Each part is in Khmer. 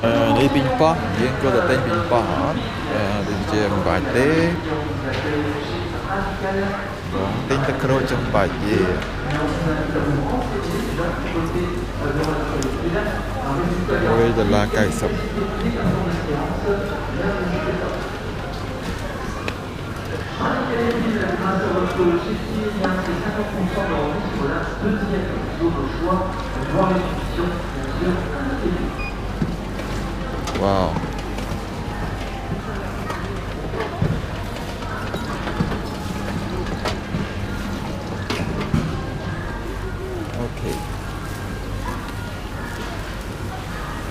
នេះពីងប៉ោះយើងគួរតែទិញពីងប៉ោះអត់ដូចជាមិនបាច់ទេបងទិញទឹកក្រូចចំបាច់ទេ$1.90 wow okay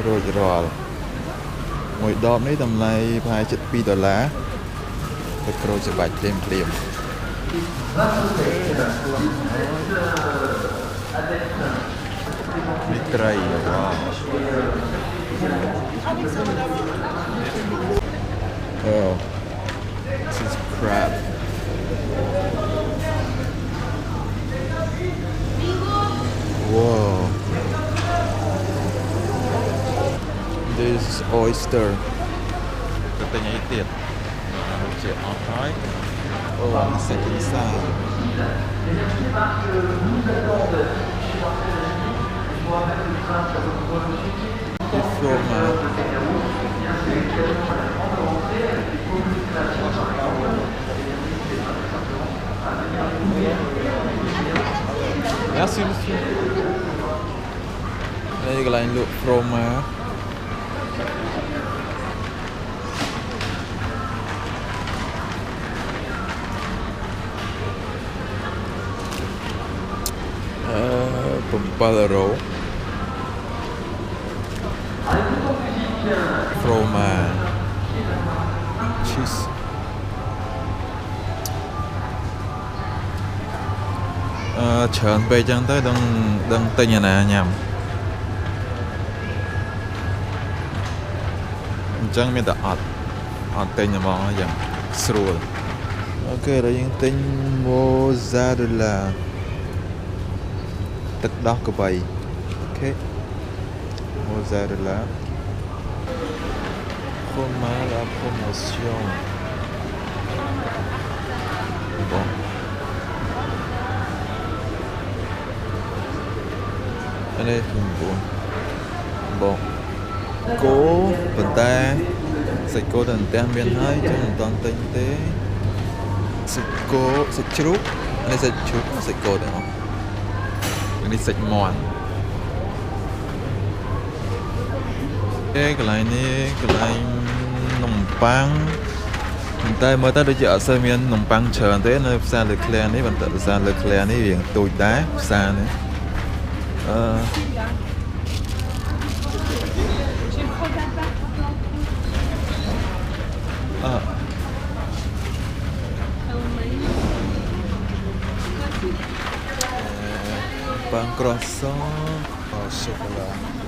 រួចរាល់មួយដបនេះតម្លៃប្រហែលជិត$2ទឹកក្រូចច្របាច់ភ្លាមនេះត្រីវ៉ាoh this is crab wow this is oyster ទៅទិញអីទៀតជាអត់ហើយអូសាច់សា des fromages. Merci monsieur. Đây là anh lụa fromage. Pompalero fromage cheeseច្រើនពេកចឹងទៅដឹងទិញអាណាញ៉ាំអញ្ចឹងមានតែអត់ទិញហ្មងយ៉ាងស្រួលអូខេឥឡូវយើងទិញ mozzarella ទឹកដោះក្របីអូខេ mozzarella fromage la promotion បងនេះបងគោប៉ុន្តែសាច់គោទៅអន្ទះមានហើយចឹងមិនតន់ទិញទេសាច់គោសាច់ជ្រូកនេះសាច់ជ្រូកសាច់គោទាំងអស់នេះសាច់មាន់កន្លែងនេះកន្លែងនំប៉័ងតែមើលទៅដូចជាអត់សូវមាននំប៉័ងច្រើនទេនៅផ្សារលើឃ្លាំងនេះប៉ុន្តែផ្សារលើឃ្លាំងនេះរៀងទូចដែរផ្សារនេះpain croissant au chocolat.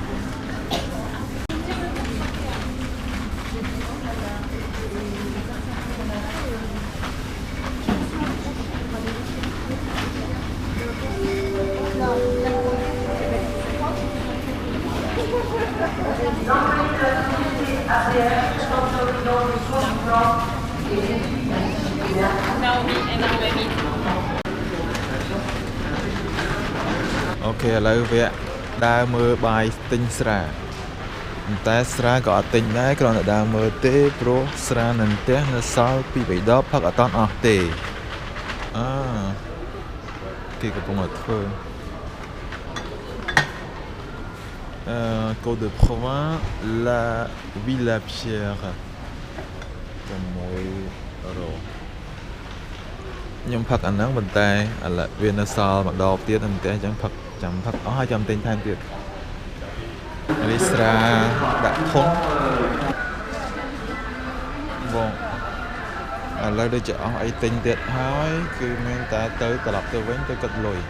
Ok, ឥឡូវវគ្គដើរមើលបាយទិញស្រាតែស្រាក៏អត់ទិញដែរគ្រាន់តែដើរមើលទេព្រោះស្រានៅផ្ទះនៅសល់ពី3ដបផឹកអត់តាន់អស់ទេគេកំពុងតែធ្វើCôte de Provence la Villa Pierre 6€ខ្ញុំផឹកអាហ្នឹងប៉ុន្តែឥឡូវវានៅសល់ម្ដងទៀតនៅផ្ទះអញ្ចឹងផឹកចាំផឹកអស់ហើយចាំទិញថែមទៀតនេះស្រាដាក់ធុងបងឥឡូវដូចជាអស់អីទិញទៀតហើយគឺមានតែទៅត្រឡប់ទៅវិញទៅគិតលុយ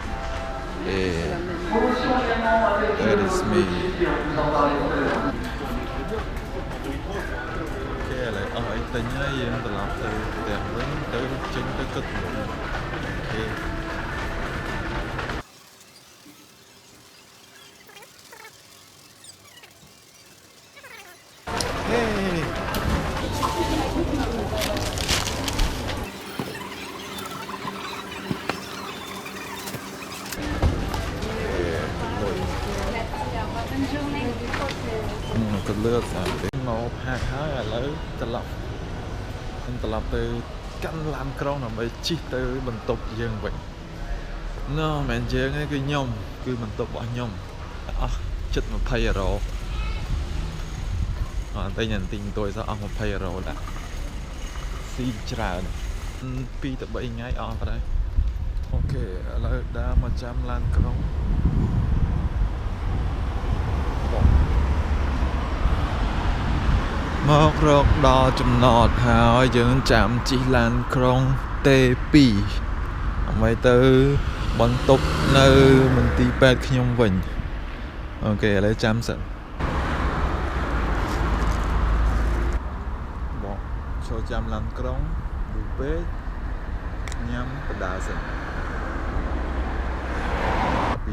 that is me គេឥឡូវអស់អីទិញហើយយើងត្រឡប់ទៅផ្ទះវិញទៅចេញទៅគិតលុយគេ ក៏លើកតាមទេមកផាកហើយឥឡូវត្រឡប់ទៅកាន់ឡានក្រុងដើម្បីជិះទៅបន្ទប់យើងវិញណ៎មិនយើងទេគឺខ្ញុំគឺបន្ទប់របស់ខ្ញុំអស់ជិត20€អត់តែញ៉ាំទិញទួយសោះអស់20€ដាក់ស៊ីច្រើន2ទៅ3ថ្ងៃអស់ទៅអូខេឥឡូវដើរមកចាំឡានក្រុងមករកដល់ចំណតហើយយើងចាំជិះឡានក្រុង T2 ដើម្បីទៅបន្ទប់នៅមន្ទីរពេទ្យខ្ញុំវិញអូខេឥឡូវចាំសិនបងចូលចាំឡានក្រុងយូរពេកញ៉ាំបដាសិន$2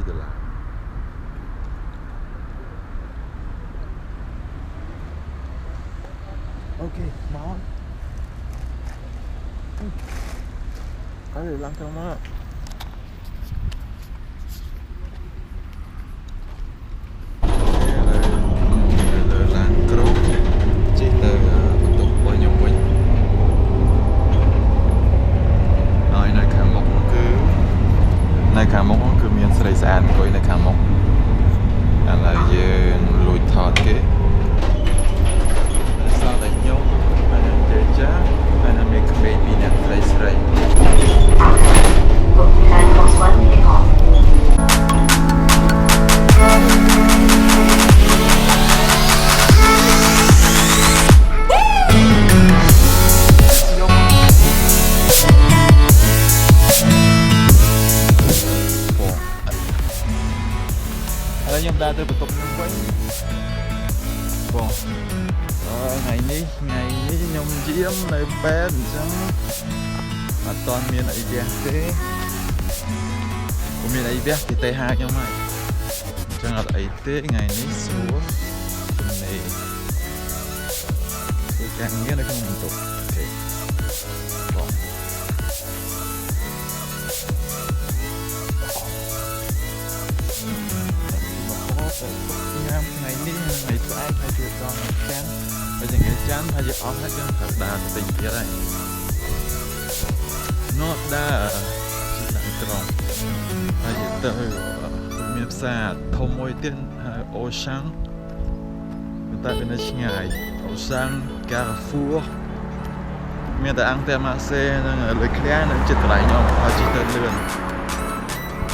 អូខេមកហើយឡើងក្រុងមកឡានក្រុងជិះទៅបន្ទប់របស់ខ្ញុំវិញហើយនៅខាងមុខគឺមានស្រីស្អាតអង្គុយនៅខាងមុខឥឡូវយើងលួចថតគេខ្ញុំហើយនឹងជេចាហើយនឹងមានក្មេងពីរនាក់ស្រីខ្ញុំដើរទៅបន្ទប់ខ្ញុំវិញបងថ្ងៃនេះខ្ញុំយាមនៅពេទ្យអញ្ចឹងអត់ទាន់មានអីវះទេខ្ញុំមានអីវះគេទៅហៅខ្ញុំហើយអញ្ចឹងអត់អីទេថ្ងៃនេះស្រួលនេះគឺការងារនៅក្នុងបន្ទប់អូខេបងញ៉ាំថ្ងៃនេះថ្ងៃស្អែកថ្ងៃទៀតដល់ច័ន្ទហើយថ្ងៃច័ន្ទហើយអស់ហើយយើងត្រូវដើរទៅទិញទៀតហើយនោះដើរជិះឡានក្រុងហើយទៅមានផ្សារធំមួយទៀតហៅអូសាំងតែវានៅឆ្ងាយអូសាំង Carrefour មានតែអង្គតែម៉ាសេនឹងលើឃ្លាំងនៅចិត្តកន្លែងខ្ញុំហើយជិះទៅលឿន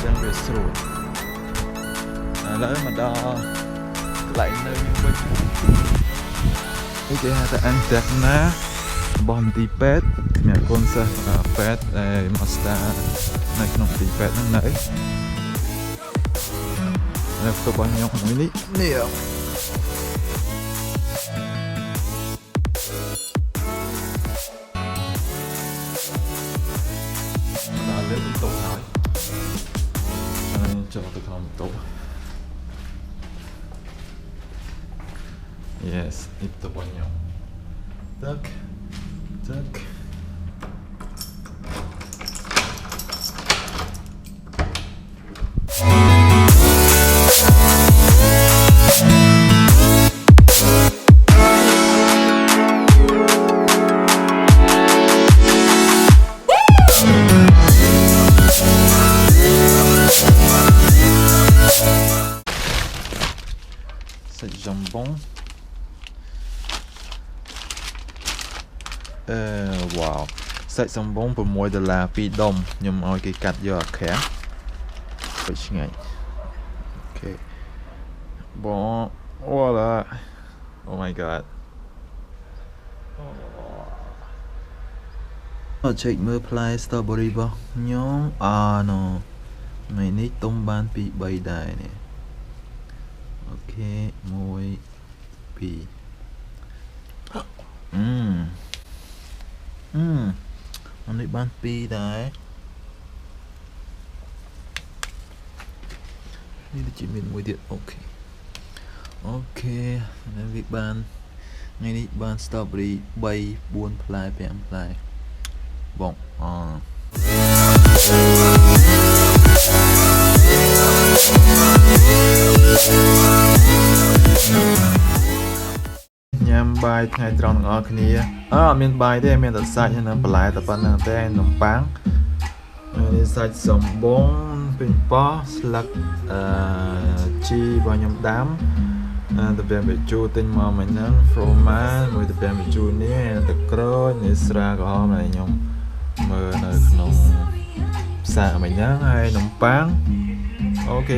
ចឹងវាស្រួលឥឡូវមកដល់កន្លែងនៅវិញគេហៅថាអង្គតែណារបស់មន្ទីរពេទ្យមានកូនសិស្សពេទ្យដែលមកស្ដារនៅក្នុងមន្ទីរពេទ្យហ្នឹងនៅបន្ទប់របស់ខ្ញុំមួយនេះដល់លើបន្ទប់ហើយហើយចូលទៅក្នុងបន្ទប់ Yes នេះបន្ទប់របស់ខ្ញុំtak សាច់ចំបងវ៉ាវសាច់សំបង$6 2ដុំខ្ញុំឲ្យគេកាត់យកអាខាំទៅឆ្ងាញ់អូខេបងអូឡា Oh my god អត់ចេកមើលផ្លែ strawberry របស់ខ្ញុំណូថ្ងៃនេះទុំបាន2 3ដែរនេះអូខេ1 2នេះបាន2ដែរនេះដូចជាមានមួយទៀតអូខេហើយវាបានថ្ងៃនេះបាន strawberry 3 4ផ្លែ5ផ្លែបង បាយថ្ងៃត្រង់ទាំងអស់គ្នាអត់មានបាយទេមានតែសាច់និងបន្លែតែប៉ុណ្្នឹងទេនំប៉័ងនេះសាច់សំបងពេញប៉ោះស្លឹកជីរបស់ខ្ញុំដាំទៅពេលបញ្ជូរទិញមកមិញហ្នឹង fromage មួយទៅពេលបញ្ជូរនេះទឹកក្រូចនេះស្រាក្រហមដែលខ្ញុំមើលនៅក្នុងផ្សារមិញហ្នឹងហើយនំប៉័ងអូខេ